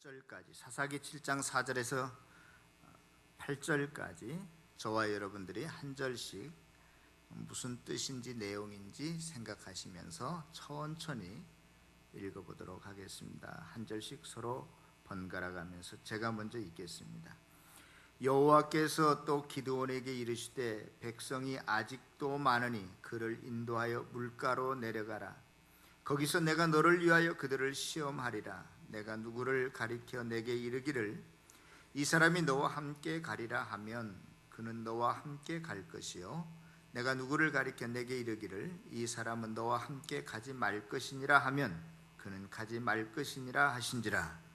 8절까지, 사사기 7장 4절에서 8절까지 저와 여러분들이 한 절씩 무슨 뜻인지 내용인지 생각하시면서 천천히 읽어보도록 하겠습니다. 한 절씩 서로 번갈아 가면서 제가 먼저 읽겠습니다. 여호와께서 또 기드온에게 이르시되 백성이 아직도 많으니 그를 인도하여 물가로 내려가라. 거기서 내가 너를 위하여 그들을 시험하리라. 내가 누구를 가리켜 내게 이르기를 이 사람이 너와 함께 가리라 하면 그는 너와 함께 갈 것이요 내가 누구를 가리켜 내게 이르기를 이 사람은 너와 함께 가지 말 것이니라 하면 그는 가지 말 것이니라 하신지라.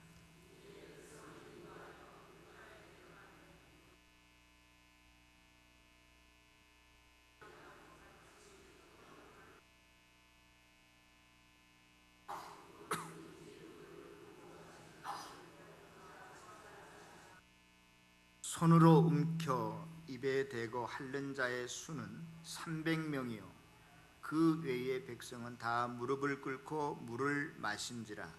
손으로 움켜 입에 대고 핥는 자의 수는 300명이요 그 외의 백성은 다 무릎을 꿇고 물을 마신지라.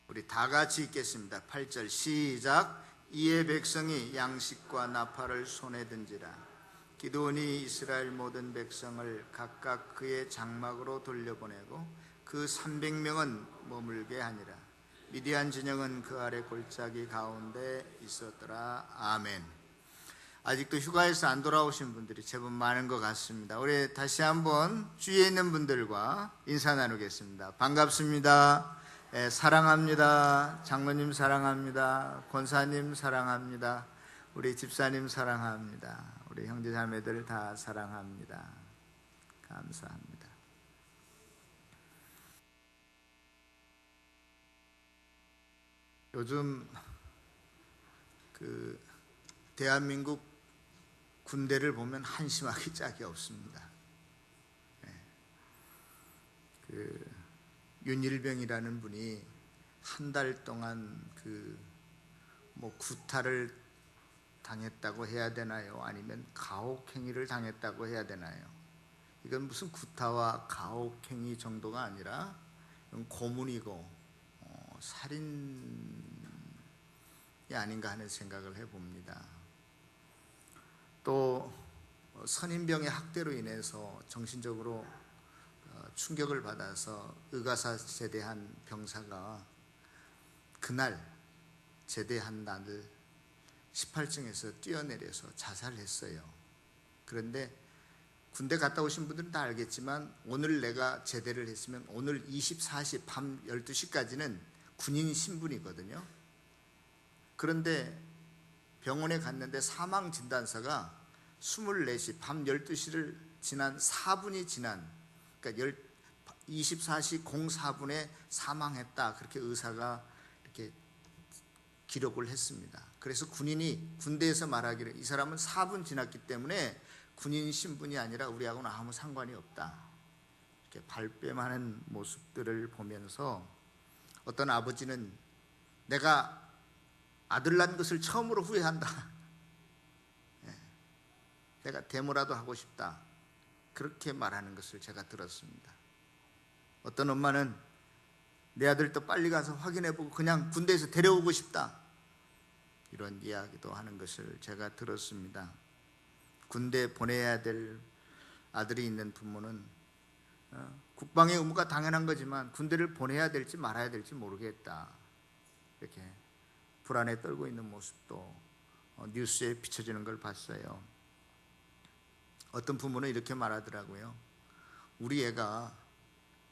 우리 다 같이 읽겠습니다. 8절 시작. 이에 백성이 양식과 나팔을 손에 든지라. 기드온이 이스라엘 모든 백성을 각각 그의 장막으로 돌려보내고 그 300명은 머물게 하니라. 미디안 진영은 그 아래 골짜기 가운데 있었더라. 아멘. 아직도 휴가에서 안 돌아오신 분들이 제법 많은 것 같습니다. 우리 다시 한번 주위에 있는 분들과 인사 나누겠습니다. 반갑습니다. 네, 사랑합니다. 장로님 사랑합니다. 권사님 사랑합니다. 우리 집사님 사랑합니다. 우리 형제자매들 다 사랑합니다. 감사합니다. 요즘 대한민국 군대를 보면 한심하기 짝이 없습니다. 윤일병이라는 분이 한 달 동안 구타를 당했다고 해야 되나요? 아니면 가혹행위를 당했다고 해야 되나요? 이건 무슨 구타와 가혹행위 정도가 아니라 이건 고문이고 살인이 아닌가 하는 생각을 해봅니다. 또 선임병의 학대로 인해서 정신적으로 충격을 받아서 의가사 제대한 병사가 그날 제대한 날을 18층에서 뛰어내려서 자살했어요. 그런데 군대 갔다 오신 분들은 다 알겠지만 오늘 내가 제대를 했으면 오늘 24시 밤 12시까지는 군인 신분이거든요. 그런데 병원에 갔는데 사망 진단서가 24시 밤 12시를 지난 4분이 지난, 그러니까 24시 04분에 사망했다, 그렇게 의사가 이렇게 기록을 했습니다. 그래서 군인이 군대에서 말하기를 이 사람은 4분 지났기 때문에 군인 신분이 아니라 우리하고는 아무 상관이 없다, 이렇게 발뺌하는 모습들을 보면서 어떤 아버지는 내가 아들 낳은 것을 처음으로 후회한다. 내가 데모라도 하고 싶다, 그렇게 말하는 것을 제가 들었습니다. 어떤 엄마는 내 아들도 빨리 가서 확인해보고 그냥 군대에서 데려오고 싶다, 이런 이야기도 하는 것을 제가 들었습니다. 군대 보내야 될 아들이 있는 부모는 국방의 의무가 당연한 거지만 군대를 보내야 될지 말아야 될지 모르겠다, 이렇게 불안에 떨고 있는 모습도 뉴스에 비춰지는 걸 봤어요. 어떤 부모는 이렇게 말하더라고요. 우리 애가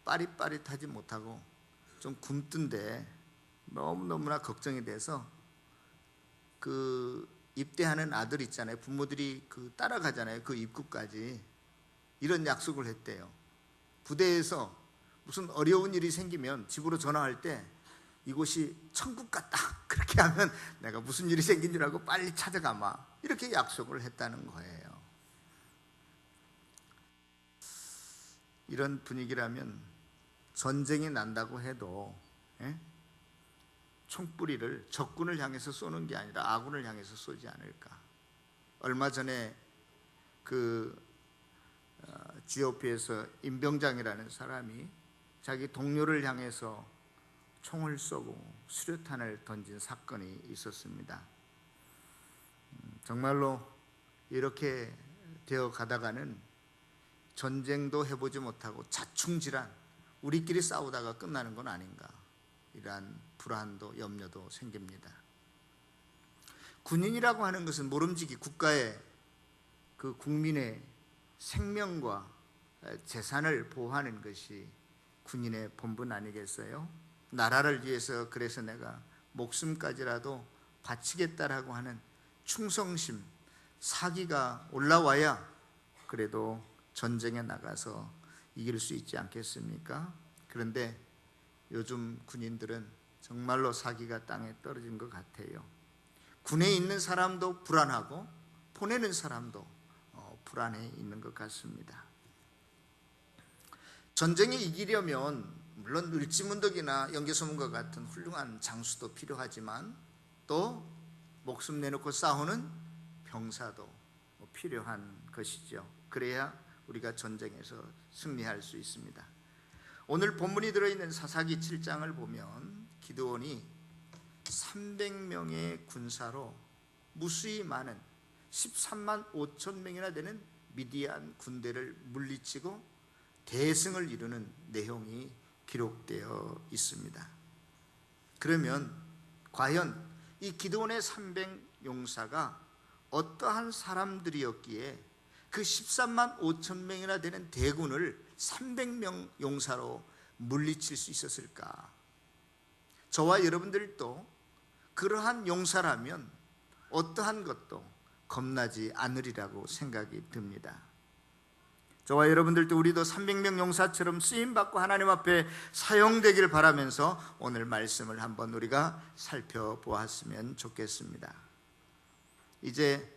빠릿빠릿하지 못하고 좀 굼뜬데 너무너무나 걱정이 돼서 입대하는 아들 있잖아요. 부모들이 따라가잖아요. 그 입구까지. 이런 약속을 했대요. 부대에서 무슨 어려운 일이 생기면 집으로 전화할 때 이곳이 천국 같다, 그렇게 하면 내가 무슨 일이 생긴 줄 알고 빨리 찾아가마, 이렇게 약속을 했다는 거예요. 이런 분위기라면 전쟁이 난다고 해도 총뿌리를 적군을 향해서 쏘는 게 아니라 아군을 향해서 쏘지 않을까. 얼마 전에 GOP에서 임병장이라는 사람이 자기 동료를 향해서 총을 쏘고 수류탄을 던진 사건이 있었습니다. 정말로 이렇게 되어 가다가는 전쟁도 해보지 못하고 자충질환, 우리끼리 싸우다가 끝나는 건 아닌가, 이러한 불안도 염려도 생깁니다. 군인이라고 하는 것은 모름지기 국가의 그 국민의 생명과 재산을 보호하는 것이 군인의 본분 아니겠어요? 나라를 위해서 그래서 내가 목숨까지라도 바치겠다라고 하는 충성심, 사기가 올라와야 그래도 전쟁에 나가서 이길 수 있지 않겠습니까? 그런데 요즘 군인들은 정말로 사기가 땅에 떨어진 것 같아요. 군에 있는 사람도 불안하고 보내는 사람도 불안해 있는 것 같습니다. 전쟁에 이기려면 물론 을지문덕이나 연개소문과 같은 훌륭한 장수도 필요하지만 또 목숨 내놓고 싸우는 병사도 필요한 것이죠. 그래야 우리가 전쟁에서 승리할 수 있습니다. 오늘 본문이 들어있는 사사기 7장을 보면 기드온이 300명의 군사로 무수히 많은 13만 5천 명이나 되는 미디안 군대를 물리치고 대승을 이루는 내용이 기록되어 있습니다. 그러면 과연 이 기드온의 300용사가 어떠한 사람들이었기에 그 13만 5천 명이나 되는 대군을 300명 용사로 물리칠 수 있었을까? 저와 여러분들도 그러한 용사라면 어떠한 것도 겁나지 않으리라고 생각이 듭니다. 저와 여러분들도 우리도 300명 용사처럼 쓰임받고 하나님 앞에 사용되길 바라면서 오늘 말씀을 한번 우리가 살펴보았으면 좋겠습니다. 이제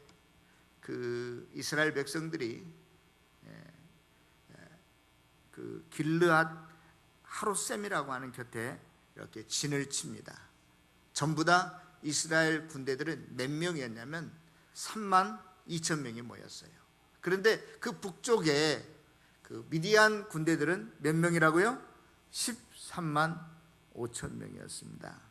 그 이스라엘 백성들이 그 길르앗 하롯셈이라고 하는 곁에 이렇게 진을 칩니다. 전부 다 이스라엘 군대들은 몇 명이었냐면 3만 2천 명이 모였어요. 그런데 그 북쪽에 그 미디안 군대들은 몇 명이라고요? 13만 5천 명이었습니다.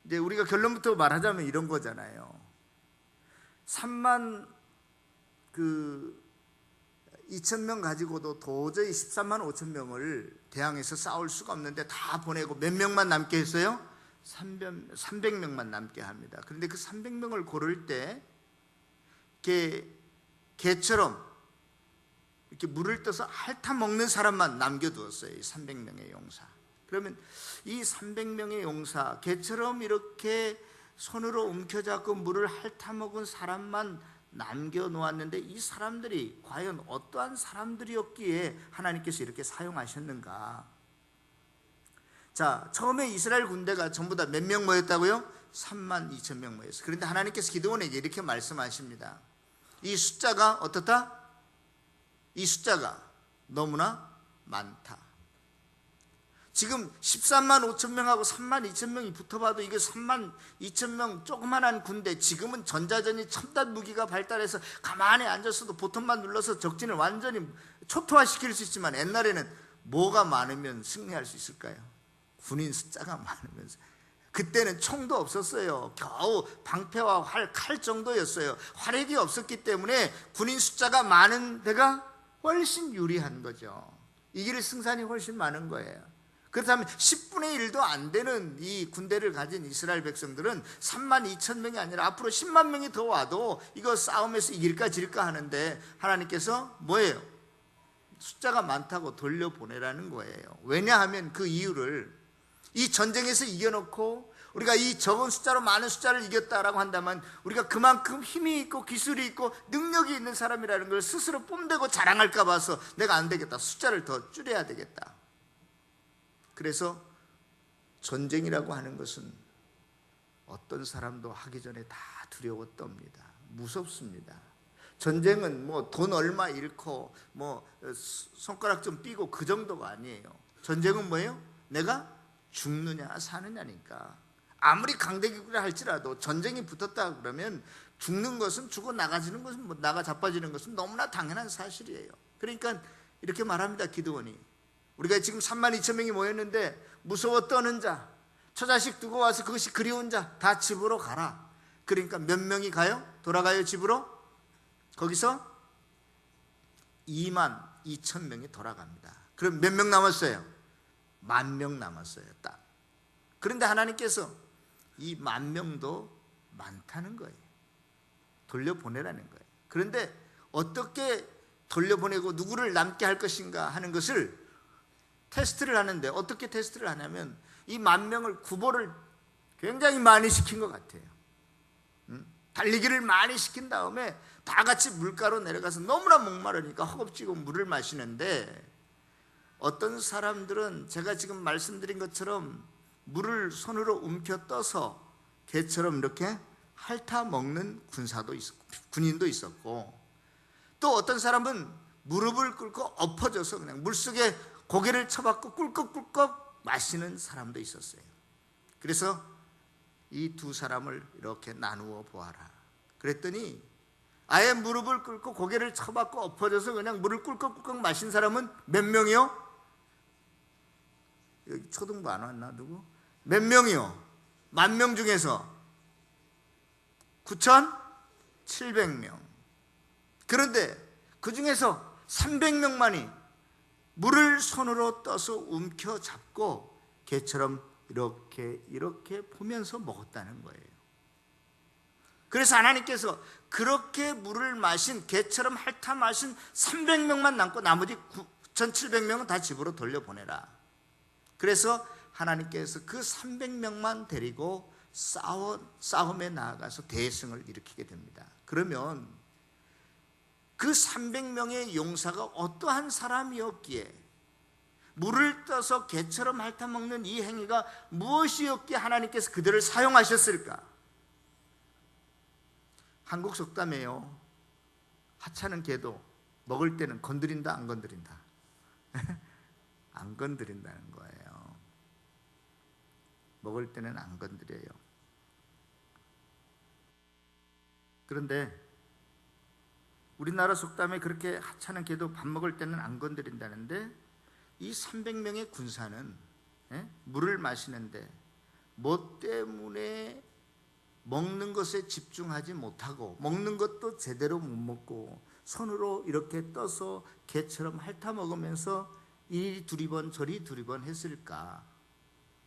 이제 우리가 결론부터 말하자면 이런 거잖아요. 3만 2천 명 가지고도 도저히 13만 5천 명을 대항해서 싸울 수가 없는데 다 보내고 몇 명만 남게 했어요? 300명만 남게 합니다. 그런데 그 300명을 고를 때 개처럼 이렇게 물을 떠서 핥아 먹는 사람만 남겨두었어요. 이 300명의 용사. 그러면 이 300명의 용사, 개처럼 이렇게 손으로 움켜잡고 물을 핥아 먹은 사람만 남겨놓았는데 이 사람들이 과연 어떠한 사람들이었기에 하나님께서 이렇게 사용하셨는가? 자, 처음에 이스라엘 군대가 전부 다 몇 명 모였다고요? 3만 2천 명 모였어요. 그런데 하나님께서 기드온에게 이렇게 말씀하십니다. 이 숫자가 어떻다? 이 숫자가 너무나 많다. 지금 13만 5천 명하고 3만 2천 명이 붙어봐도 이게 3만 2천 명 조그만한 군대, 지금은 전자전이 첨단 무기가 발달해서 가만히 앉았어도 보통만 눌러서 적진을 완전히 초토화시킬 수 있지만 옛날에는 뭐가 많으면 승리할 수 있을까요? 군인 숫자가 많으면. 그때는 총도 없었어요. 겨우 방패와 활, 칼 정도였어요. 활약이 없었기 때문에 군인 숫자가 많은 데가 훨씬 유리한 거죠. 이길 승산이 훨씬 많은 거예요. 그렇다면 10분의 1도 안 되는 이 군대를 가진 이스라엘 백성들은 3만 2천 명이 아니라 앞으로 10만 명이 더 와도 이거 싸움에서 이길까 질까 하는데 하나님께서 뭐예요? 숫자가 많다고 돌려보내라는 거예요. 왜냐하면 그 이유를 이 전쟁에서 이겨놓고 우리가 이 적은 숫자로 많은 숫자를 이겼다라고 한다면 우리가 그만큼 힘이 있고 기술이 있고 능력이 있는 사람이라는 걸 스스로 뽐대고 자랑할까 봐서 내가 안 되겠다, 숫자를 더 줄여야 되겠다. 그래서 전쟁이라고 하는 것은 어떤 사람도 하기 전에 다 두려워 떱니다. 무섭습니다. 전쟁은 뭐 돈 얼마 잃고 뭐 손가락 좀 삐고 그 정도가 아니에요. 전쟁은 뭐예요? 내가 죽느냐 사느냐니까. 아무리 강대국이라 할지라도 전쟁이 붙었다 그러면 죽는 것은 죽어 나가지는 것은 나가 자빠지는 것은 너무나 당연한 사실이에요. 그러니까 이렇게 말합니다. 기드온이, 우리가 지금 32,000명이 모였는데 무서워 떠는 자, 처자식 두고 와서 그것이 그리운 자 다 집으로 가라. 그러니까 몇 명이 가요? 돌아가요 집으로? 거기서 22,000명이 돌아갑니다. 그럼 몇 명 남았어요? 10,000명 남았어요 딱. 그런데 하나님께서 이 10,000명도 많다는 거예요. 돌려보내라는 거예요. 그런데 어떻게 돌려보내고 누구를 남게 할 것인가 하는 것을 테스트를 하는데, 어떻게 테스트를 하냐면 이 10,000명을 구보를 굉장히 많이 시킨 것 같아요. 달리기를 많이 시킨 다음에 다 같이 물가로 내려가서 너무나 목마르니까 허겁지겁 물을 마시는데, 어떤 사람들은 제가 지금 말씀드린 것처럼 물을 손으로 움켜 떠서 개처럼 이렇게 핥아 먹는 군인도 있었고, 또 어떤 사람은 무릎을 꿇고 엎어져서 그냥 물속에 고개를 쳐박고 꿀꺽꿀꺽 마시는 사람도 있었어요. 그래서 이 두 사람을 이렇게 나누어 보아라. 그랬더니 아예 무릎을 꿇고 고개를 쳐박고 엎어져서 그냥 물을 꿀꺽꿀꺽 마신 사람은 몇 명이요? 여기 초등부 안 왔나 누구? 몇 명이요? 10,000명 중에서 9,700명. 그런데 그 중에서 300명만이 물을 손으로 떠서 움켜 잡고 개처럼 이렇게 보면서 먹었다는 거예요. 그래서 하나님께서 그렇게 물을 마신, 개처럼 핥아 마신 300명만 남고 나머지 9,700명은 다 집으로 돌려보내라. 그래서 하나님께서 그 300명만 데리고 싸움에 나아가서 대승을 일으키게 됩니다. 그러면 그 300명의 용사가 어떠한 사람이었기에, 물을 떠서 개처럼 핥아먹는 이 행위가 무엇이었기에 하나님께서 그들을 사용하셨을까? 한국 속담에요, 하찮은 개도 먹을 때는 건드린다 안 건드린다? 안 건드린다는 거예요. 먹을 때는 안 건드려요. 그런데 우리나라 속담에 그렇게 하찮은 개도 밥 먹을 때는 안 건드린다는데, 이 300명의 군사는 물을 마시는데 뭐 때문에 먹는 것에 집중하지 못하고, 먹는 것도 제대로 못 먹고 손으로 이렇게 떠서 개처럼 핥아 먹으면서 이리 두리번 저리 두리번 했을까?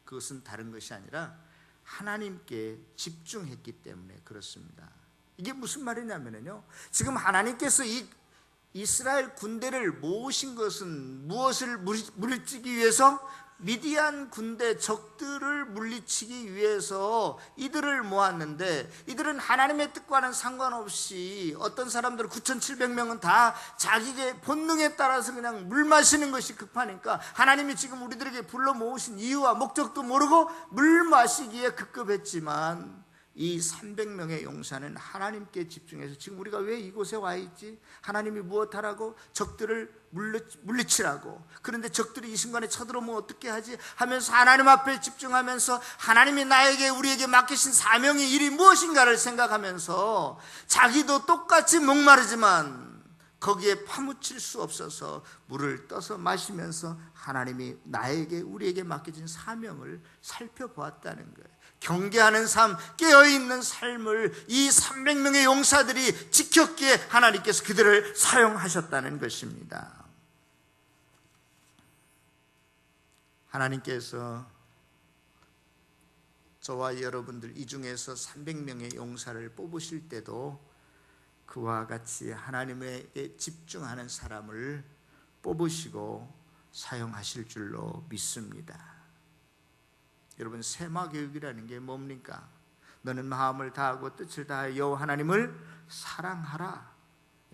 그것은 다른 것이 아니라 하나님께 집중했기 때문에 그렇습니다. 이게 무슨 말이냐면요, 지금 하나님께서 이 이스라엘 군대를 모으신 것은 무엇을 물리치기 위해서? 미디안 군대 적들을 물리치기 위해서 이들을 모았는데, 이들은 하나님의 뜻과는 상관없이 어떤 사람들은 9,700명은 다 자기의 본능에 따라서 그냥 물 마시는 것이 급하니까 하나님이 지금 우리들에게 불러 모으신 이유와 목적도 모르고 물 마시기에 급급했지만, 이 300명의 용사는 하나님께 집중해서 지금 우리가 왜 이곳에 와 있지? 하나님이 무엇하라고? 적들을 물리치라고. 그런데 적들이 이 순간에 쳐들어오면 어떻게 하지? 하면서 하나님 앞에 집중하면서 하나님이 나에게 우리에게 맡기신 사명의 일이 무엇인가를 생각하면서 자기도 똑같이 목마르지만 거기에 파묻힐 수 없어서 물을 떠서 마시면서 하나님이 나에게 우리에게 맡겨진 사명을 살펴보았다는 거예요. 경계하는 삶, 깨어있는 삶을 이 300명의 용사들이 지켰기에 하나님께서 그들을 사용하셨다는 것입니다. 하나님께서 저와 여러분들 이 중에서 300명의 용사를 뽑으실 때도 그와 같이 하나님에게 집중하는 사람을 뽑으시고 사용하실 줄로 믿습니다. 여러분, 세마교육이라는 게 뭡니까? 너는 마음을 다하고 뜻을 다하여 여호와 하나님을 사랑하라.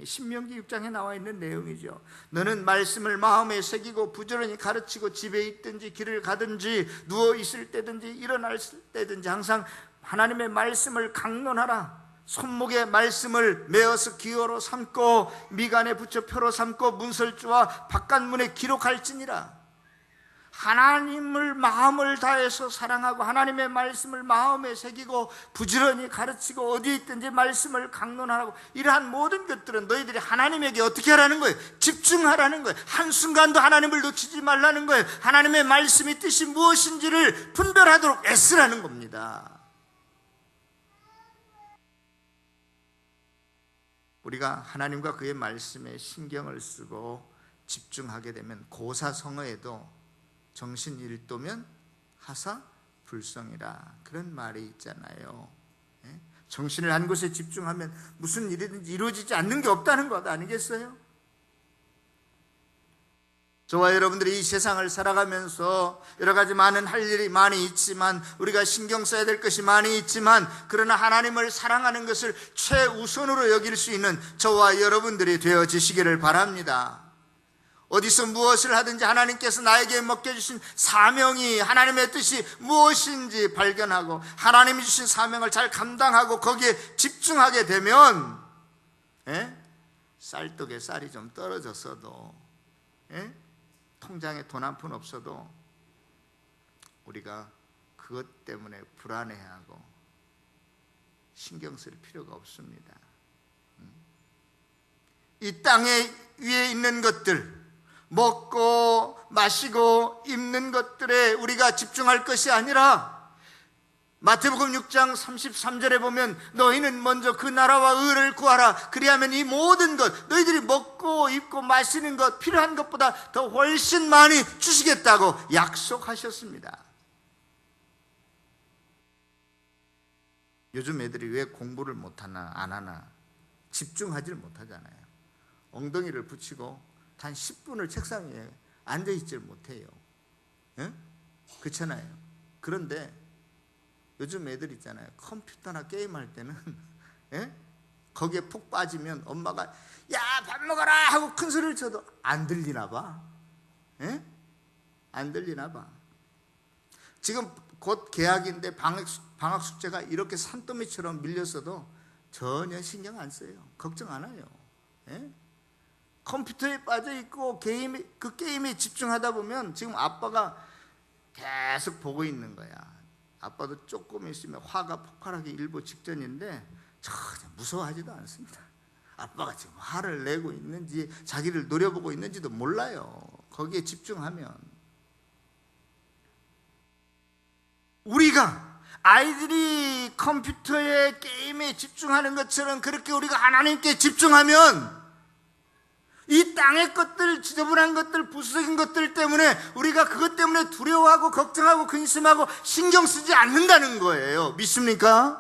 신명기 6장에 나와 있는 내용이죠. 너는 말씀을 마음에 새기고 부지런히 가르치고 집에 있든지 길을 가든지 누워 있을 때든지 일어날 때든지 항상 하나님의 말씀을 강론하라. 손목에 말씀을 메어서 기호로 삼고 미간에 붙여 표로 삼고 문설주와 바깥문에 기록할지니라. 하나님을 마음을 다해서 사랑하고 하나님의 말씀을 마음에 새기고 부지런히 가르치고 어디에 있든지 말씀을 강론하고 이러한 모든 것들은 너희들이 하나님에게 어떻게 하라는 거예요? 집중하라는 거예요. 한순간도 하나님을 놓치지 말라는 거예요. 하나님의 말씀이 뜻이 무엇인지를 분별하도록 애쓰라는 겁니다. 우리가 하나님과 그의 말씀에 신경을 쓰고 집중하게 되면 고사성어에도 정신 일도면 하사 불성이라 그런 말이 있잖아요. 정신을 한 곳에 집중하면 무슨 일이든지 이루어지지 않는 게 없다는 것 아니겠어요? 저와 여러분들이 이 세상을 살아가면서 여러 가지 많은 할 일이 많이 있지만, 우리가 신경 써야 될 것이 많이 있지만, 그러나 하나님을 사랑하는 것을 최우선으로 여길 수 있는 저와 여러분들이 되어지시기를 바랍니다. 어디서 무엇을 하든지 하나님께서 나에게 맡겨주신 사명이, 하나님의 뜻이 무엇인지 발견하고 하나님이 주신 사명을 잘 감당하고 거기에 집중하게 되면 쌀떡에 쌀이 좀 떨어졌어도, 통장에 돈 한 푼 없어도 우리가 그것 때문에 불안해하고 신경 쓸 필요가 없습니다. 이 땅에 위에 있는 것들, 먹고 마시고 입는 것들에 우리가 집중할 것이 아니라, 마태복음 6장 33절에 보면 너희는 먼저 그 나라와 의를 구하라. 그리하면 이 모든 것, 너희들이 먹고 입고 마시는 것, 필요한 것보다 더 훨씬 많이 주시겠다고 약속하셨습니다. 요즘 애들이 왜 공부를 못하나 안 하나? 집중하지를 못하잖아요. 엉덩이를 붙이고 단 10분을 책상 위에 앉아있질 못해요. 그렇잖아요. 그런데 요즘 애들 있잖아요. 컴퓨터나 게임할 때는 거기에 푹 빠지면 엄마가 야 밥 먹어라 하고 큰 소리를 쳐도 안 들리나 봐. 안 들리나 봐. 지금 곧 개학인데 방학 숙제가 이렇게 산더미처럼 밀렸어도 전혀 신경 안 써요. 걱정 안 해요. 컴퓨터에 빠져있고 그 게임에 집중하다 보면 지금 아빠가 계속 보고 있는 거야. 아빠도 조금 있으면 화가 폭발하기 일보 직전인데 전혀 무서워하지도 않습니다. 아빠가 지금 화를 내고 있는지 자기를 노려보고 있는지도 몰라요. 거기에 집중하면. 우리가 아이들이 컴퓨터에 게임에 집중하는 것처럼 그렇게 우리가 하나님께 집중하면 이 땅의 것들, 지저분한 것들, 부수적인 것들 때문에 우리가 그것 때문에 두려워하고 걱정하고 근심하고 신경 쓰지 않는다는 거예요. 믿습니까?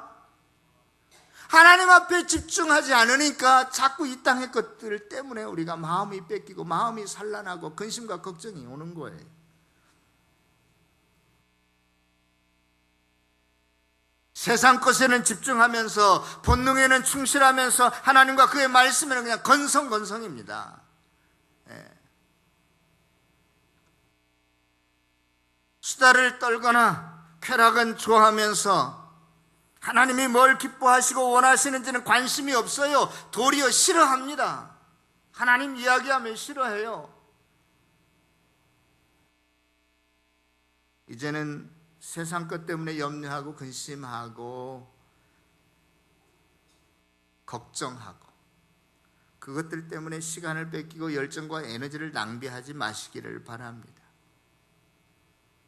하나님 앞에 집중하지 않으니까 자꾸 이 땅의 것들 때문에 우리가 마음이 뺏기고 마음이 산란하고 근심과 걱정이 오는 거예요. 세상 것에는 집중하면서 본능에는 충실하면서 하나님과 그의 말씀에는 그냥 건성건성입니다. 수다를 떨거나 쾌락은 좋아하면서 하나님이 뭘 기뻐하시고 원하시는지는 관심이 없어요. 도리어 싫어합니다. 하나님 이야기하면 싫어해요. 이제는 세상 것 때문에 염려하고 근심하고 걱정하고 그것들 때문에 시간을 뺏기고 열정과 에너지를 낭비하지 마시기를 바랍니다.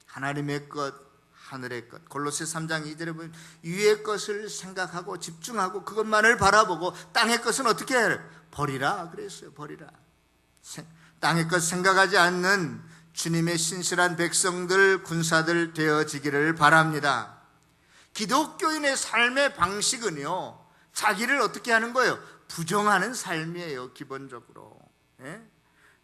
하나님의 것, 하늘의 것, 골로새 3장 2절에 보면 위의 것을 생각하고 집중하고 그것만을 바라보고 땅의 것은 어떻게 해야 해요? 버리라 그랬어요. 버리라. 땅의 것 생각하지 않는 주님의 신실한 백성들, 군사들 되어지기를 바랍니다. 기독교인의 삶의 방식은요, 자기를 어떻게 하는 거예요? 부정하는 삶이에요. 기본적으로.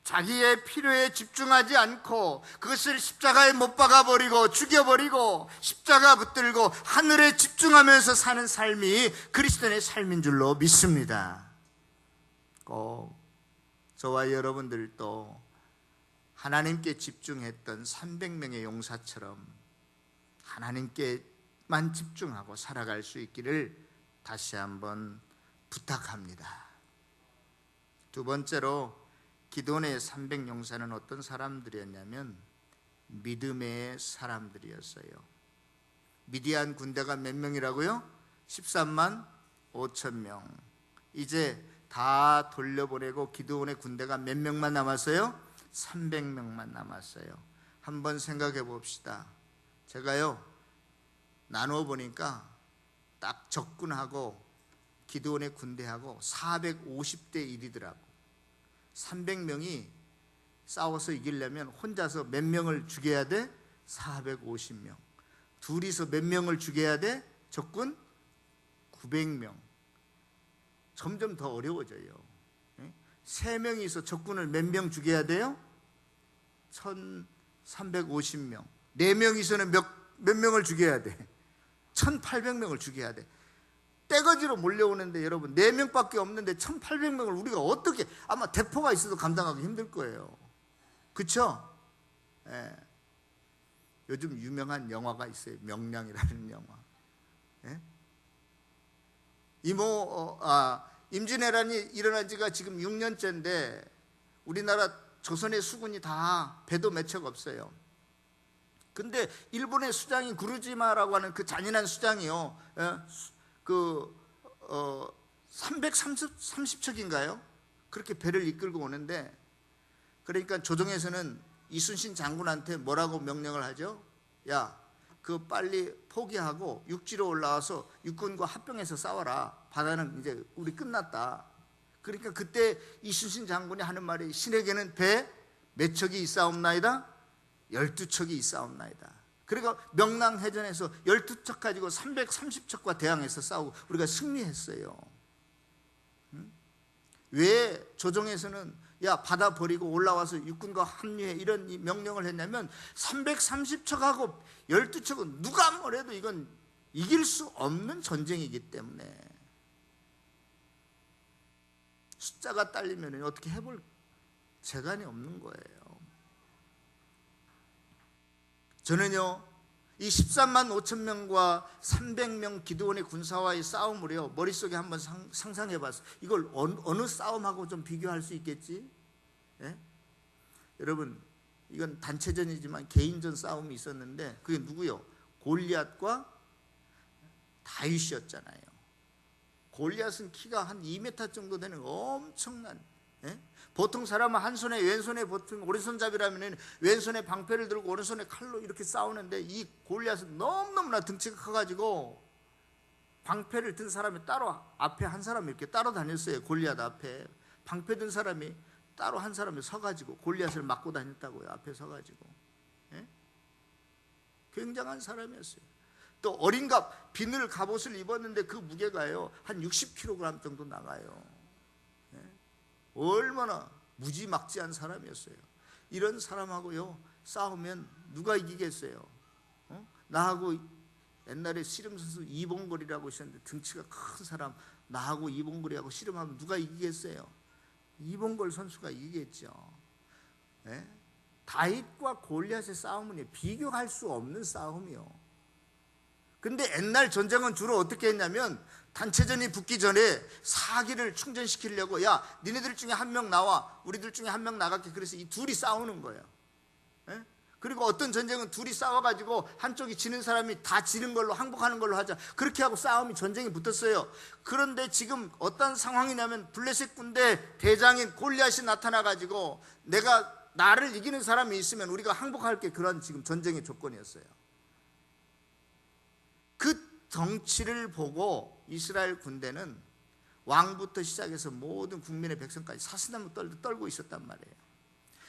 자기의 필요에 집중하지 않고 그것을 십자가에 못 박아버리고 죽여버리고 십자가 붙들고 하늘에 집중하면서 사는 삶이 그리스도인의 삶인 줄로 믿습니다. 꼭 저와 여러분들도 하나님께 집중했던 300명의 용사처럼 하나님께만 집중하고 살아갈 수 있기를 다시 한번 부탁합니다. 두 번째로 기도원의 300용사는 어떤 사람들이었냐면 믿음의 사람들이었어요. 미디안 군대가 몇 명이라고요? 13만 5천 명. 이제 다 돌려보내고 기드온의 군대가 몇 명만 남았어요? 300명만 남았어요. 한번 생각해 봅시다. 제가요 나누어 보니까 딱 적군하고 기드온의 군대하고 450대 1이더라고. 300명이 싸워서 이기려면 혼자서 몇 명을 죽여야 돼? 450명. 둘이서 몇 명을 죽여야 돼? 적군 900명. 점점 더 어려워져요. 3명이서 적군을 몇 명 죽여야 돼요? 1350명. 4명이서는 몇 명을 죽여야 돼? 1800명을 죽여야 돼. 떼거지로 몰려오는데 여러분 4명밖에 없는데 1800명을 우리가 어떻게, 아마 대포가 있어도 감당하기 힘들 거예요. 그쵸? 예. 요즘 유명한 영화가 있어요. 명량이라는 영화. 예? 임진왜란이 일어난 지가 지금 6년째인데 우리나라 조선의 수군이 다 배도 몇 척 없어요. 근데 일본의 수장인 구루지마라고 하는 그 잔인한 수장이요, 330척인가요? 그렇게 배를 이끌고 오는데, 그러니까 조정에서는 이순신 장군한테 뭐라고 명령을 하죠? 야, 그 빨리 포기하고 육지로 올라와서 육군과 합병해서 싸워라. 바다는 이제 우리 끝났다. 그러니까 그때 이순신 장군이 하는 말이, 신에게는 배 몇 척이 있사옵나이다? 12척이 있사옵나이다. 그러니까 명랑해전에서 12척 가지고 330척과 대항해서 싸우고 우리가 승리했어요. 왜 조정에서는 야, 바다 버리고 올라와서 육군과 합류해, 이런 명령을 했냐면 330척하고 12척은 누가 뭐래도 이건 이길 수 없는 전쟁이기 때문에, 숫자가 딸리면 어떻게 해볼 재간이 없는 거예요. 저는요, 이 13만 5천 명과 300명 기드온의 군사와의 싸움을요, 머릿속에 한번 상상해 봤어요. 이걸 어느 싸움하고 좀 비교할 수 있겠지? 예? 여러분, 이건 단체전이지만 개인전 싸움이 있었는데, 그게 누구요? 골리앗과 다윗이었잖아요. 골리앗은 키가 한 2m 정도 되는 엄청난, 예? 보통 사람은 한 손에, 왼손에 보통 오른손잡이라면 왼손에 방패를 들고 오른손에 칼로 이렇게 싸우는데, 이 골리앗은 너무너무나 등치가 커가지고 방패를 든 사람이 따로 앞에 한 사람이 이렇게 따로 다녔어요. 골리앗 앞에 방패 든 사람이 따로 한 사람이 서가지고 골리앗을 막고 다녔다고요. 앞에 서가지고. 예? 굉장한 사람이었어요. 또 어린갑 비늘 갑옷을 입었는데 그 무게가요 한 60kg 정도 나가요. 예? 얼마나 무지막지한 사람이었어요. 이런 사람하고요 싸우면 누가 이기겠어요? 나하고 옛날에 씨름 선수 이봉걸이라고 있었는데, 등치가 큰 사람 나하고 이봉걸이하고 씨름하면 누가 이기겠어요? 이봉걸 선수가 이기겠죠. 예? 다윗과 골리앗의 싸움은 비교할 수 없는 싸움이요. 근데 옛날 전쟁은 주로 어떻게 했냐면, 단체전이 붙기 전에 사기를 충전시키려고, 야, 니네들 중에 한 명 나와, 우리들 중에 한 명 나갈게. 그래서 이 둘이 싸우는 거예요. 예? 그리고 어떤 전쟁은 둘이 싸워가지고 한쪽이 지는 사람이 다 지는 걸로, 항복하는 걸로 하자. 그렇게 하고 전쟁이 붙었어요. 그런데 지금 어떤 상황이냐면, 블레셋 군대 대장인 골리앗이 나타나가지고 나를 이기는 사람이 있으면 우리가 항복할게. 그런 지금 전쟁의 조건이었어요. 그 덩치를 보고 이스라엘 군대는 왕부터 시작해서 모든 국민의 백성까지 사슴나무 떨고 있었단 말이에요.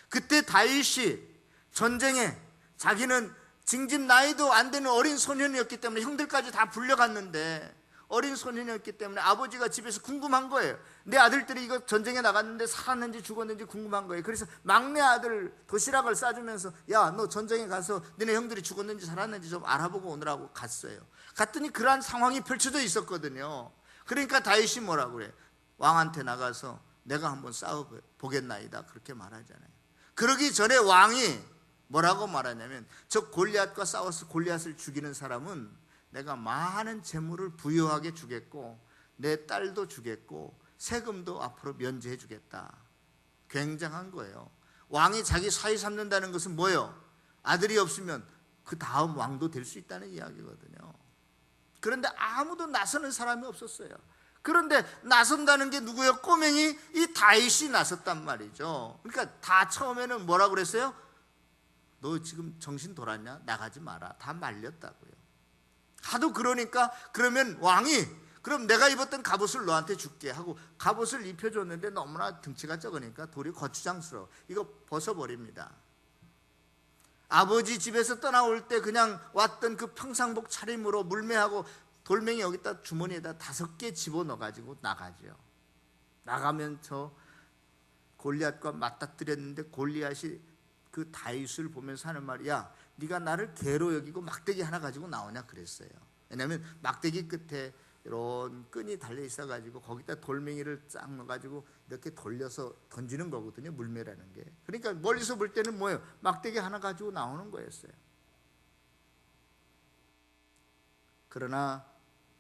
그때 다윗이 전쟁에, 자기는 징집 나이도 안 되는 어린 소년이었기 때문에 형들까지 다 불려갔는데, 어린 소년이었기 때문에 아버지가 집에서 궁금한 거예요. 내 아들들이 이거 전쟁에 나갔는데 살았는지 죽었는지 궁금한 거예요. 그래서 막내 아들 도시락을 싸주면서, 야, 너 전쟁에 가서 너네 형들이 죽었는지 살았는지 좀 알아보고 오느라고 갔어요. 갔더니 그러한 상황이 펼쳐져 있었거든요. 그러니까 다윗이 뭐라고 그래? 왕한테 나가서 내가 한번 싸워보겠나이다, 그렇게 말하잖아요. 그러기 전에 왕이 뭐라고 말하냐면, 저 골리앗과 싸워서 골리앗을 죽이는 사람은 내가 많은 재물을 부유하게 주겠고 내 딸도 주겠고 세금도 앞으로 면제해 주겠다. 굉장한 거예요. 왕이 자기 사위 삼는다는 것은 뭐예요? 아들이 없으면 그 다음 왕도 될 수 있다는 이야기거든요. 그런데 아무도 나서는 사람이 없었어요. 그런데 나선다는 게 누구예요? 꼬맹이 이 다윗이 나섰단 말이죠. 그러니까 다 처음에는 뭐라고 그랬어요? 너 지금 정신 돌았냐? 나가지 마라. 다 말렸다고요. 하도 그러니까 그러면 왕이 그럼 내가 입었던 갑옷을 너한테 줄게 하고 갑옷을 입혀줬는데 너무나 등치가 적으니까 도리 거추장스러워. 이거 벗어버립니다. 아버지 집에서 떠나올 때 그냥 왔던 그 평상복 차림으로 물매하고 돌멩이 여기다 주머니에다 5개 집어넣어가지고 나가죠. 나가면 저 골리앗과 맞닥뜨렸는데 골리앗이 그 다윗을 보면서 하는 말이 야 네가 나를 개로 여기고 막대기 하나 가지고 나오냐 그랬어요. 왜냐하면 막대기 끝에 이런 끈이 달려 있어가지고 거기다 돌멩이를 쫙 넣어가지고 이렇게 돌려서 던지는 거거든요. 물매라는 게. 그러니까 멀리서 볼 때는 뭐예요? 막대기 하나 가지고 나오는 거였어요. 그러나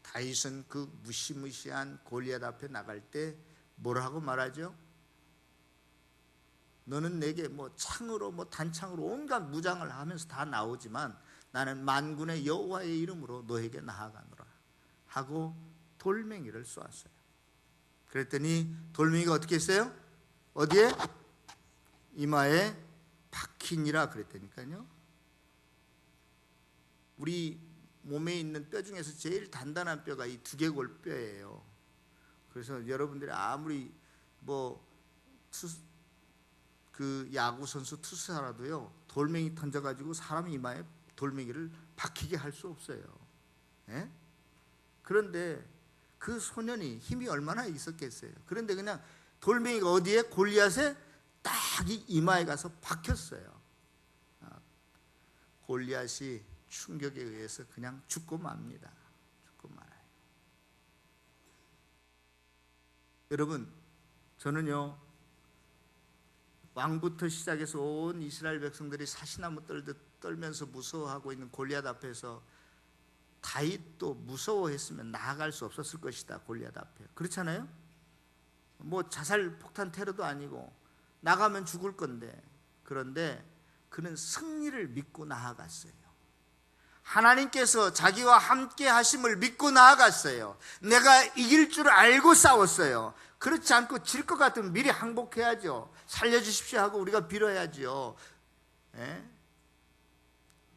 다윗은 그 무시무시한 골리앗 앞에 나갈 때 뭐라고 말하죠? 너는 내게 뭐 창으로 뭐 단창으로 온갖 무장을 하면서 다 나오지만 나는 만군의 여호와의 이름으로 너에게 나아가노라 하고 돌멩이를 쏘았어요. 그랬더니 돌멩이가 어떻게 했어요? 어디에? 이마에 박히니라 그랬다니까요. 우리 몸에 있는 뼈 중에서 제일 단단한 뼈가 이 두개골 뼈예요. 그래서 여러분들이 아무리 그 야구 선수 투수라도요 돌멩이 던져가지고 사람 이마에 돌멩이를 박히게 할 수 없어요. 예? 그런데 그 소년이 힘이 얼마나 있었겠어요. 그런데 그냥 돌멩이가 어디에? 골리앗에 딱 이 이마에 가서 박혔어요. 골리앗이 충격에 의해서 그냥 죽고 맙니다. 죽고 말아요. 여러분, 저는요 왕부터 시작해서 온 이스라엘 백성들이 사시나무 떨면서 무서워하고 있는 골리앗 앞에서 다윗도 무서워했으면 나아갈 수 없었을 것이다. 골리앗 앞에. 그렇잖아요? 뭐 자살 폭탄 테러도 아니고 나가면 죽을 건데, 그런데 그는 승리를 믿고 나아갔어요. 하나님께서 자기와 함께 하심을 믿고 나아갔어요. 내가 이길 줄 알고 싸웠어요. 그렇지 않고 질 것 같으면 미리 항복해야죠. 살려주십시오 하고 우리가 빌어야죠. 예?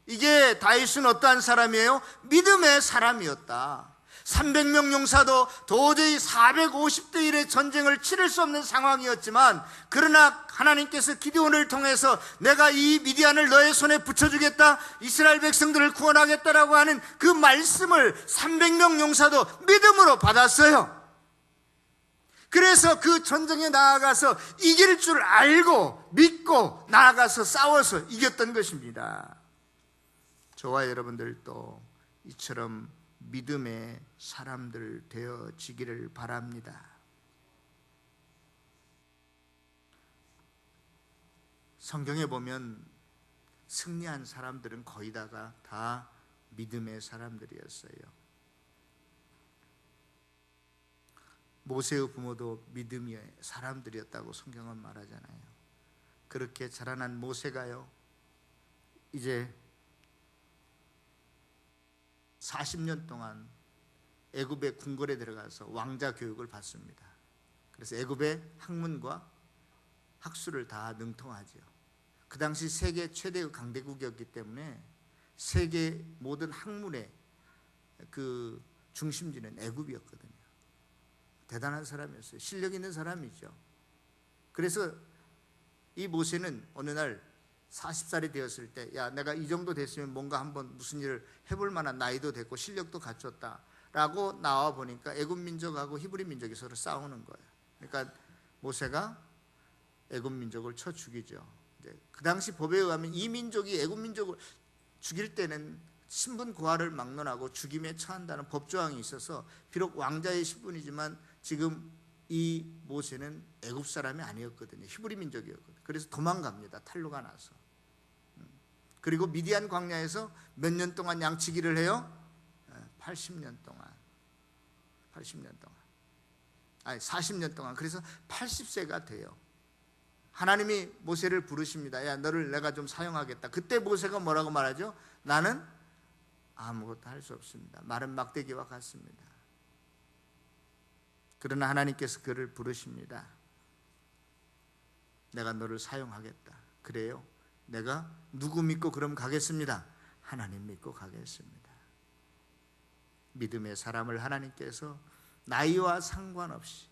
이게 다윗은 어떠한 사람이에요? 믿음의 사람이었다. 300명 용사도 도저히 450대 1의 전쟁을 치를 수 없는 상황이었지만, 그러나 하나님께서 기드온을 통해서 내가 이 미디안을 너의 손에 붙여주겠다, 이스라엘 백성들을 구원하겠다라고 하는 그 말씀을 300명 용사도 믿음으로 받았어요. 그래서 그 전쟁에 나아가서 이길 줄 알고 믿고 나아가서 싸워서 이겼던 것입니다. 저와 여러분들도 이처럼 믿음의 사람들 되어지기를 바랍니다. 성경에 보면 승리한 사람들은 거의 다 믿음의 사람들이었어요. 모세의 부모도 믿음의 사람들이었다고 성경은 말하잖아요. 그렇게 자라난 모세가요, 이제 40년 동안 애굽의 궁궐에 들어가서 왕자 교육을 받습니다. 그래서 애굽의 학문과 학술을 다 능통하죠. 그 당시 세계 최대의 강대국이었기 때문에 세계 모든 학문의 그 중심지는 애굽이었거든요. 대단한 사람이었어요. 실력 있는 사람이죠. 그래서 이 모세는 어느 날 40살이 되었을 때, 야, 내가 이 정도 됐으면 뭔가 한번 무슨 일을 해볼 만한 나이도 됐고 실력도 갖췄다 라고 나와 보니까 애굽 민족하고 히브리 민족이 서로 싸우는 거예요. 그러니까 모세가 애굽 민족을 쳐 죽이죠. 그 당시 법에 의하면 이 민족이 애굽 민족을 죽일 때는 신분 고하를 막론하고 죽임에 처한다는 법조항이 있어서, 비록 왕자의 신분이지만 지금 이 모세는 애굽 사람이 아니었거든요. 히브리 민족이었거든요. 그래서 도망갑니다. 탈로가 나서. 그리고 미디안 광야에서 몇 년 동안 양치기를 해요? 80년 동안. 40년 동안. 그래서 80세가 돼요. 하나님이 모세를 부르십니다. 야, 너를 내가 좀 사용하겠다. 그때 모세가 뭐라고 말하죠? 나는 아무것도 할 수 없습니다. 마른 막대기와 같습니다. 그러나 하나님께서 그를 부르십니다. 내가 너를 사용하겠다. 그래요? 내가 누구 믿고 그럼 가겠습니다? 하나님 믿고 가겠습니다. 믿음의 사람을 하나님께서 나이와 상관없이,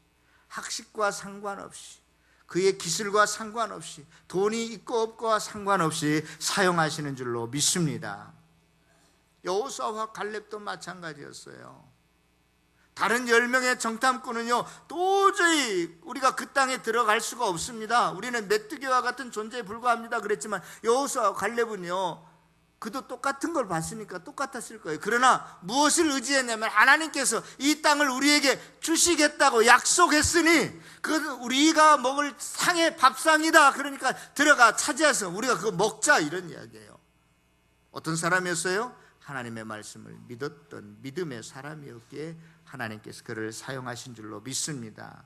학식과 상관없이, 그의 기술과 상관없이, 돈이 있고 없고와 상관없이 사용하시는 줄로 믿습니다. 여호수아와 갈렙도 마찬가지였어요. 다른 10명의 정탐꾼은요, 도저히 우리가 그 땅에 들어갈 수가 없습니다. 우리는 메뚜기와 같은 존재에 불과합니다 그랬지만, 여호수아와 갈렙은요, 그도 똑같은 걸 봤으니까 똑같았을 거예요. 그러나 무엇을 의지했냐면, 하나님께서 이 땅을 우리에게 주시겠다고 약속했으니 그것은 우리가 먹을 상의 밥상이다. 그러니까 들어가 차지해서 우리가 그거 먹자, 이런 이야기예요. 어떤 사람이었어요? 하나님의 말씀을 믿었던 믿음의 사람이었기에 하나님께서 그를 사용하신 줄로 믿습니다.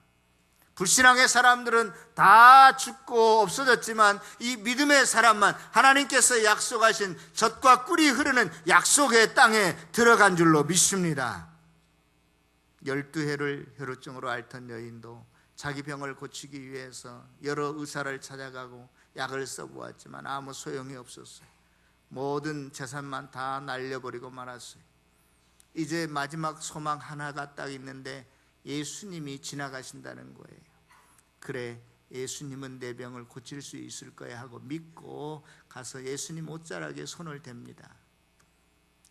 불신앙의 사람들은 다 죽고 없어졌지만, 이 믿음의 사람만 하나님께서 약속하신 젖과 꿀이 흐르는 약속의 땅에 들어간 줄로 믿습니다. 12해를 혈우증으로 앓던 여인도 자기 병을 고치기 위해서 여러 의사를 찾아가고 약을 써보았지만 아무 소용이 없었어요. 모든 재산만 다 날려버리고 말았어요. 이제 마지막 소망 하나가 딱 있는데 예수님이 지나가신다는 거예요. 그래, 예수님은 내 병을 고칠 수 있을 거야 하고 믿고 가서 예수님 옷자락에 손을 댑니다.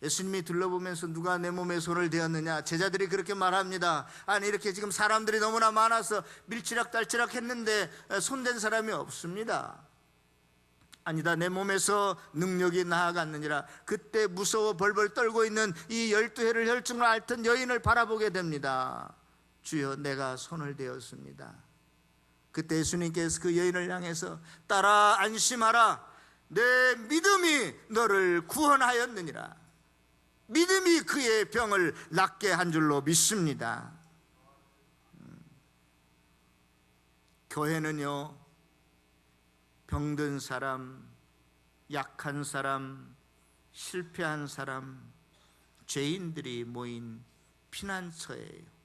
예수님이 둘러보면서 누가 내 몸에 손을 대었느냐? 제자들이 그렇게 말합니다. 아니, 이렇게 지금 사람들이 너무나 많아서 밀치락달치락 했는데 손댄 사람이 없습니다. 아니다, 내 몸에서 능력이 나아갔느니라. 그때 무서워 벌벌 떨고 있는 이 12해를 혈증을 앓던 여인을 바라보게 됩니다. 주여, 내가 손을 대었습니다. 그때 예수님께서 그 여인을 향해서 따라 안심하라, 내 믿음이 너를 구원하였느니라. 믿음이 그의 병을 낫게 한 줄로 믿습니다. 교회는요, 병든 사람, 약한 사람, 실패한 사람, 죄인들이 모인 피난처예요.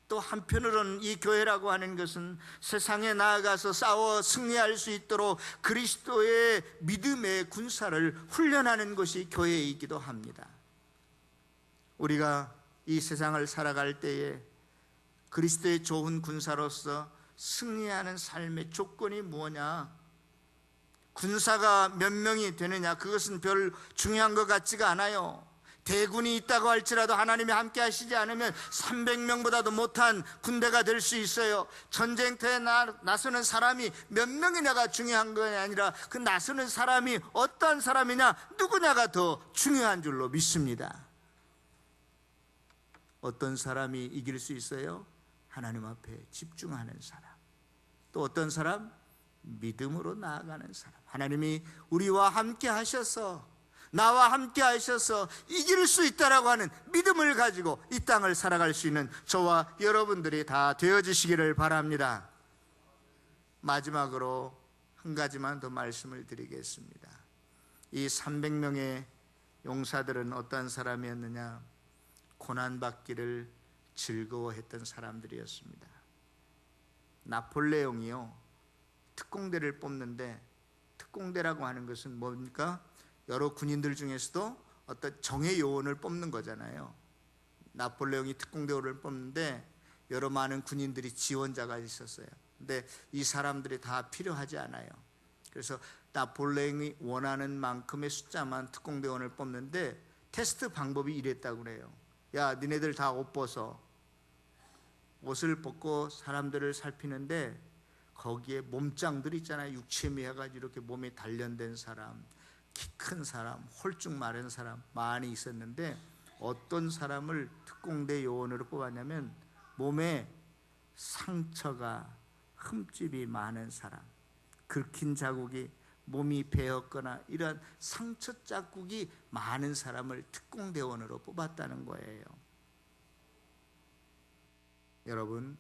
또 한편으로는 이 교회라고 하는 것은 세상에 나아가서 싸워 승리할 수 있도록 그리스도의 믿음의 군사를 훈련하는 것이 교회이기도 합니다. 우리가 이 세상을 살아갈 때에 그리스도의 좋은 군사로서 승리하는 삶의 조건이 무엇냐? 군사가 몇 명이 되느냐, 그것은 별 중요한 것 같지가 않아요. 대군이 있다고 할지라도 하나님이 함께 하시지 않으면 300명보다도 못한 군대가 될 수 있어요. 전쟁터에 나서는 사람이 몇 명이냐가 중요한 것이 아니라 그 나서는 사람이 어떤 사람이냐, 누구냐가 더 중요한 줄로 믿습니다. 어떤 사람이 이길 수 있어요? 하나님 앞에 집중하는 사람. 또 어떤 사람? 믿음으로 나아가는 사람. 하나님이 우리와 함께 하셔서, 나와 함께 하셔서 이길 수 있다라고 하는 믿음을 가지고 이 땅을 살아갈 수 있는 저와 여러분들이 다 되어지시기를 바랍니다. 마지막으로 한 가지만 더 말씀을 드리겠습니다. 이 300명의 용사들은 어떤 사람이었느냐? 고난받기를 즐거워했던 사람들이었습니다. 나폴레옹이요, 특공대를 뽑는데, 특공대라고 하는 것은 뭡니까? 여러 군인들 중에서도 어떤 정예 요원을 뽑는 거잖아요. 나폴레옹이 특공대원을 뽑는데 여러 많은 군인들이 지원자가 있었어요. 근데 이 사람들이 다 필요하지 않아요. 그래서 나폴레옹이 원하는 만큼의 숫자만 특공대원을 뽑는데 테스트 방법이 이랬다고 그래요. 야, 니네들 다 옷 벗어. 옷을 벗고 사람들을 살피는데 거기에 몸짱들 있잖아요. 육체미해가지고 이렇게 몸에 단련된 사람, 키 큰 사람, 홀쭉 마른 사람 많이 있었는데, 어떤 사람을 특공대 요원으로 뽑았냐면 몸에 상처가, 흠집이 많은 사람, 긁힌 자국이, 몸이 베었거나 이런 상처 자국이 많은 사람을 특공대원으로 뽑았다는 거예요. 여러분,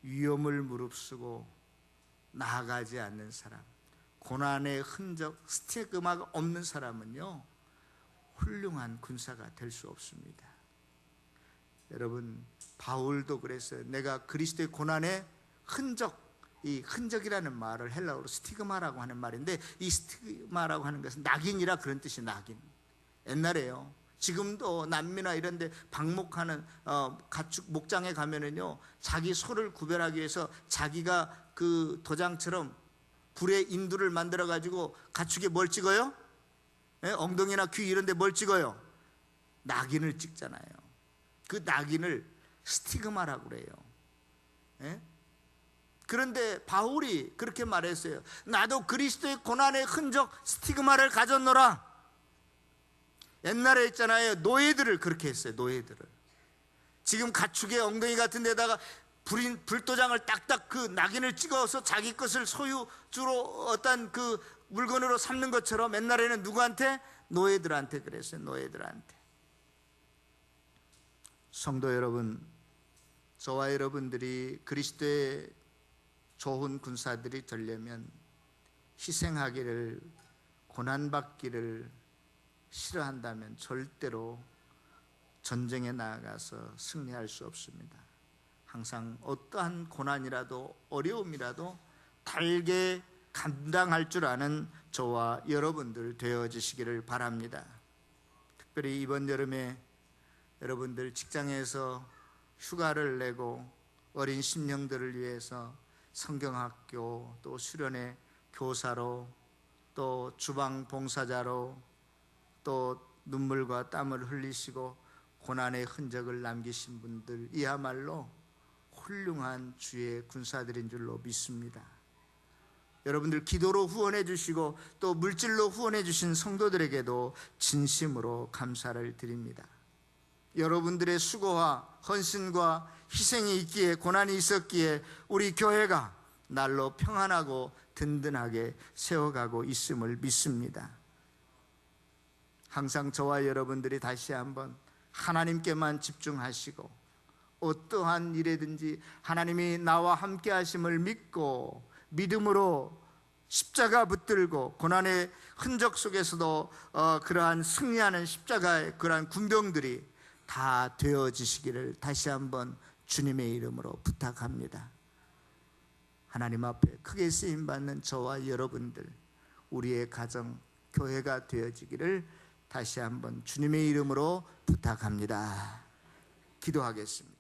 위험을 무릅쓰고 나아가지 않는 사람, 고난의 흔적, 스티그마가 없는 사람은요, 훌륭한 군사가 될 수 없습니다. 여러분, 바울도 그랬어요. 내가 그리스도의 고난의 흔적, 이 흔적이라는 말을 헬라어로 스티그마라고 하는 말인데, 이 스티그마라고 하는 것은 낙인이라 그런 뜻이 낙인. 옛날에요, 지금도 남미나 이런 데 방목하는 가축 목장에 가면은요, 자기 소를 구별하기 위해서 자기가 그 도장처럼 불의 인두를 만들어 가지고 가축에 뭘 찍어요? 엉덩이나 귀 이런 데 뭘 찍어요? 낙인을 찍잖아요. 그 낙인을 스티그마라고 그래요. 그런데 바울이 그렇게 말했어요. 나도 그리스도의 고난의 흔적 스티그마를 가졌노라. 옛날에 있잖아요, 노예들을 그렇게 했어요. 노예들을. 지금 가축의 엉덩이 같은 데다가 불도장을 딱딱 그 낙인을 찍어서 자기 것을 소유주로 어떤 그 물건으로 삼는 것처럼 옛날에는 누구한테? 노예들한테 그랬어요. 노예들한테. 성도 여러분, 저와 여러분들이 그리스도의 좋은 군사들이 되려면 희생하기를, 고난받기를 싫어한다면 절대로 전쟁에 나아가서 승리할 수 없습니다. 항상 어떠한 고난이라도 어려움이라도 달게 감당할 줄 아는 저와 여러분들 되어지시기를 바랍니다. 특별히 이번 여름에 여러분들 직장에서 휴가를 내고 어린 심령들을 위해서 성경학교, 또 수련회 교사로, 또 주방 봉사자로, 또 눈물과 땀을 흘리시고 고난의 흔적을 남기신 분들, 이야말로 훌륭한 주의 군사들인 줄로 믿습니다. 여러분들 기도로 후원해 주시고 또 물질로 후원해 주신 성도들에게도 진심으로 감사를 드립니다. 여러분들의 수고와 헌신과 희생이 있기에, 고난이 있었기에 우리 교회가 날로 평안하고 든든하게 세워가고 있음을 믿습니다. 항상 저와 여러분들이 다시 한번 하나님께만 집중하시고 어떠한 일에든지 하나님이 나와 함께 하심을 믿고 믿음으로 십자가 붙들고 고난의 흔적 속에서도 그러한 승리하는 십자가의 그러한 군병들이 다 되어지시기를 다시 한번 주님의 이름으로 부탁합니다. 하나님 앞에 크게 쓰임받는 저와 여러분들, 우리의 가정, 교회가 되어지기를 다시 한번 주님의 이름으로 부탁합니다. 기도하겠습니다.